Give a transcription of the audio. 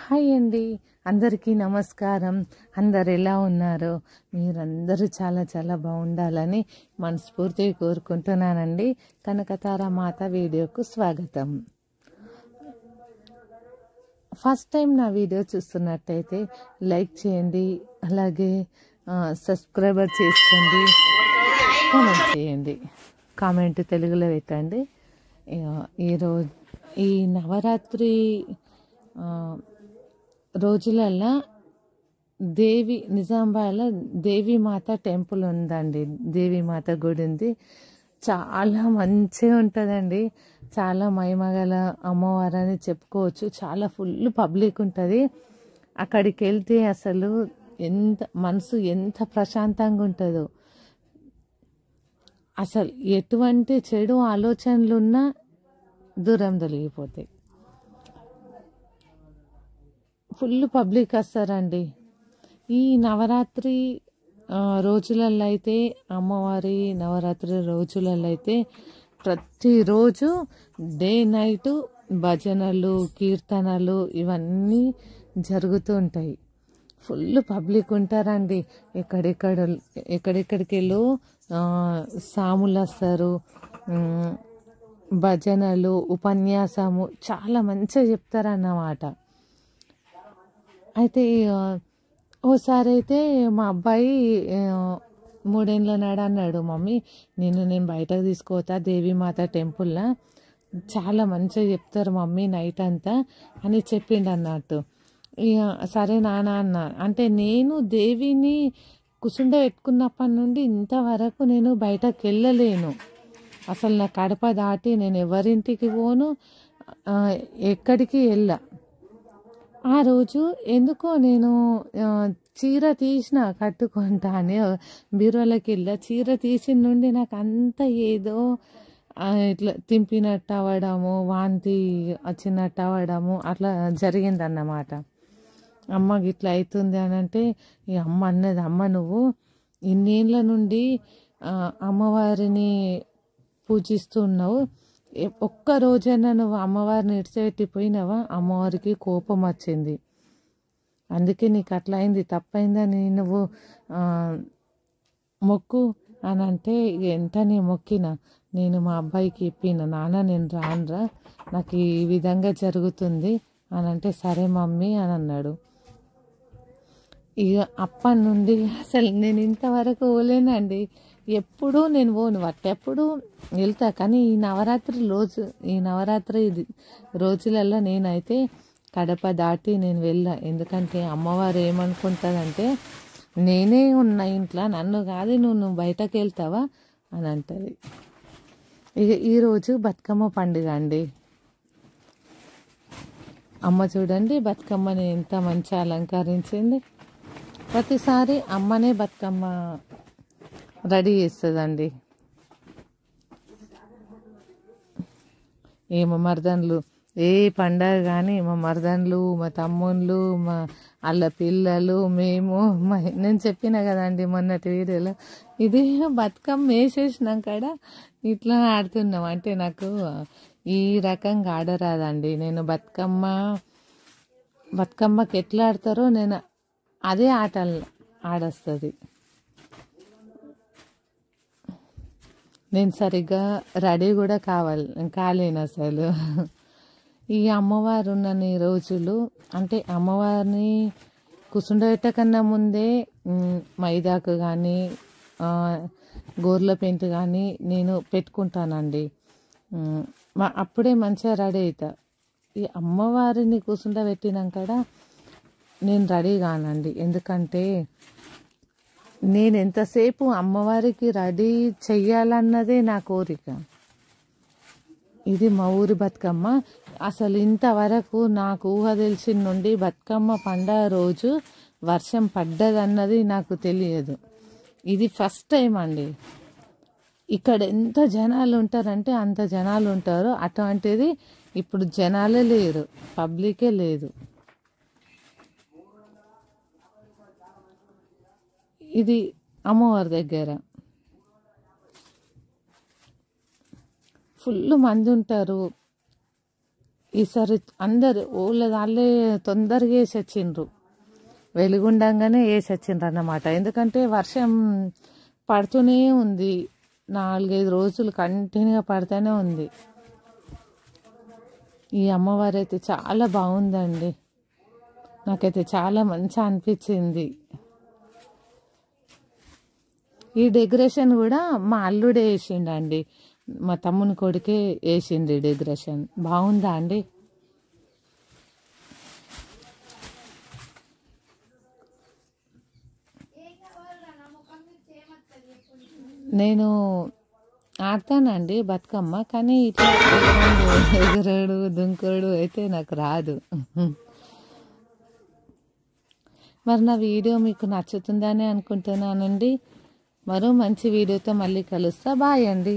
Hi అండి, అందరికీ నమస్కారం. అందరు ఎలా ఉన్నారు? మీరందరూ చాలా చాలా బాగుండాలని మనస్ఫూర్తిగా కోరుకుంటున్నానండి. కనకతార మాత వీడియోకు స్వాగతం. ఫస్ట్ టైం నా వీడియో చూస్తున్నట్టయితే లైక్ చేయండి, అలాగే సబ్స్క్రైబర్ చేసుకోండి, కామెంట్ చేయండి. కామెంట్ తెలుగులో పెట్టండి. ఈరోజు ఈ నవరాత్రి రోజులల్లో నిజామాబాద్లో దేవీమాత టెంపుల్ ఉందండి. దేవీమాత గుడి ఉంది. చాలా మంచిగా ఉంటుందండి. చాలా మహిమగల అమ్మవారు అని చెప్పుకోవచ్చు. చాలా ఫుల్ పబ్లిక్ ఉంటుంది. అక్కడికి వెళ్తే అసలు మనసు ఎంత ప్రశాంతంగా ఉంటుందో, అసలు ఎటువంటి చెడు ఆలోచనలు ఉన్నా దూరం తొలగిపోతాయి. ఫుల్ పబ్లిక్ వస్తారండి. ఈ నవరాత్రి రోజులలో అయితే, అమ్మవారి నవరాత్రి రోజులలో అయితే ప్రతిరోజు డే నైట్ భజనలు, కీర్తనలు ఇవన్నీ జరుగుతూ ఉంటాయి. ఫుల్ పబ్లిక్ ఉంటారండి. ఎక్కడెక్కడికి వెళ్ళో సాములు వస్తారు. భజనలు, ఉపన్యాసము చాలా మంచిగా చెప్తారన్నమాట. అయితే ఓసారి అయితే మా అబ్బాయి 3 ఏళ్ళ నాడు అన్నాడు, మమ్మీ నేను బయటకు తీసుకోతా దేవీమాత టెంపుల్లో, చాలా మంచిగా చెప్తారు మమ్మీ నైట్ అంతా అని చెప్పిండు అన్నట్టు. సరే నాన్న అన్న. అంటే నేను దేవిని కుసుండ పెట్టుకున్నప్పటి నుండి ఇంతవరకు నేను బయటకు వెళ్ళలేను. అసలు నా కడప దాటి నేను ఎవరింటికి పోను, ఎక్కడికి వెళ్ళా. ఆ రోజు ఎందుకో నేను చీర తీసిన కట్టుకుంటా అని బీరువాలోకి వెళ్ళా. చీర తీసిన నుండి నాకు అంత ఏదో ఇట్లా తింపినట్టు అవ్వడము, వాంతి వచ్చినట్టు అవ్వడము అట్లా జరిగిందన్నమాట. అమ్మకి ఇట్లా అవుతుంది అని అంటే ఈ అమ్మ అన్నది, అమ్మ నువ్వు ఇన్నేళ్ళ నుండి అమ్మవారిని పూజిస్తున్నావు, ఒక్క రోజైనా నువ్వు అమ్మవారిని ఇడిచిపెట్టిపోయినావా? అమ్మవారికి కోపం వచ్చింది, అందుకే నీకు అట్లా అయింది, తప్పైందని నువ్వు మొక్కు అని అంటే వెంటనే మొక్కిన. నేను మా అబ్బాయికి చెప్పిన, నాన్న నేను రానురా, నాకు ఈ విధంగా జరుగుతుంది అని అంటే సరే మమ్మీ అని అన్నాడు. ఇక అప్పటి నుండి అసలు నేను ఇంతవరకు పోలేనండి. ఎప్పుడూ నేను పోను, ఎప్పుడు వెళ్తా. కానీ ఈ నవరాత్రి రోజులలో నేనైతే కడప దాటి నేను వెళ్ళా. ఎందుకంటే అమ్మవారు ఏమనుకుంటుందంటే, నేనే ఉన్న ఇంట్లో, నన్ను కాదు నువ్వు బయటకు వెళ్తావా అని అంటుంది. ఇక ఈరోజు బతుకమ్మ పండుగ అండి. అమ్మ చూడండి బతుకమ్మని ఎంత మంచిగా అలంకరించింది. ప్రతిసారి అమ్మనే బతుకమ్మ రెడీ చేస్తుందండి. మా మరదన్లు ఏ పండగ కానీ మా మరదన్లు, మా తమ్ముళ్ళు, మా అల్ల పిల్లలు, నేను చెప్పిన కదండి మొన్నటి వీడియోలో, ఇది బతుకమ్మ వేసేసినాక ఇట్లా ఆడుతున్నాం. అంటే నాకు ఈ రకంగా ఆడరాదండి. నేను బతుకమ్మకి ఎట్లా ఆడతారో నేను అదే ఆటలు ఆడొస్తుంది. నేను సరిగ్గా రెడీ కూడా కాలేను అసలు. ఈ అమ్మవారు ఉన్నన్ని రోజులు, అంటే అమ్మవారిని కుసుండబెట్టకన్నా ముందే మైదాకు కానీ గోర్ల పెయింట్ కానీ నేను పెట్టుకుంటానండి. అప్పుడే మంచిగా రెడీ అవుతా. ఈ అమ్మవారిని కూర్చుండబెట్టినాక నేను రెడీ కానండి. ఎందుకంటే నేను ఎంతసేపు అమ్మవారికి రెడీ చెయ్యాలన్నదే నా కోరిక. ఇది మా ఊరి బతుకమ్మ. అసలు ఇంతవరకు నాకు ఊహ తెలిసిన నుండి బతుకమ్మ పండగ రోజు వర్షం పడ్డదన్నది నాకు తెలియదు. ఇది ఫస్ట్ టైం అండి. ఇక్కడ ఎంత జనాలు ఉంటారంటే అంత జనాలు ఉంటారు. అటువంటిది ఇప్పుడు జనాలే లేరు, పబ్లికే లేదు. ఇది అమ్మవారి దగ్గర ఫుల్ మంది ఉంటారు. ఈసారి అందరు ఊళ్ళో వాళ్ళే తొందరగా వేసి వచ్చిండ్రు, వెలుగుండంగానే వేసి వచ్చిండ్రు అన్నమాట. ఎందుకంటే వర్షం పడుతూనే ఉంది, 4-5 రోజులు కంటిన్యూగా పడుతూనే ఉంది. ఈ అమ్మవారు అయితే చాలా బాగుందండి, నాకైతే చాలా మంచిగా అనిపించింది. ఈ డెకరేషన్ కూడా మా అల్లుడే వేసిండండి, మా తమ్ముని కొడుకే వేసింది డెకరేషన్. బాగుందా అండి? నేను ఆడతానండి బతుకమ్మ, కానీ ఇట్లా ఎగురుడు దుంకుడు అయితే నాకు రాదు. మరి నా వీడియో మీకు నచ్చుతుందని అనుకుంటున్నానండి. మరో మంచి వీడియోతో మళ్ళీ కలుస్తా. బాయ్ అండి.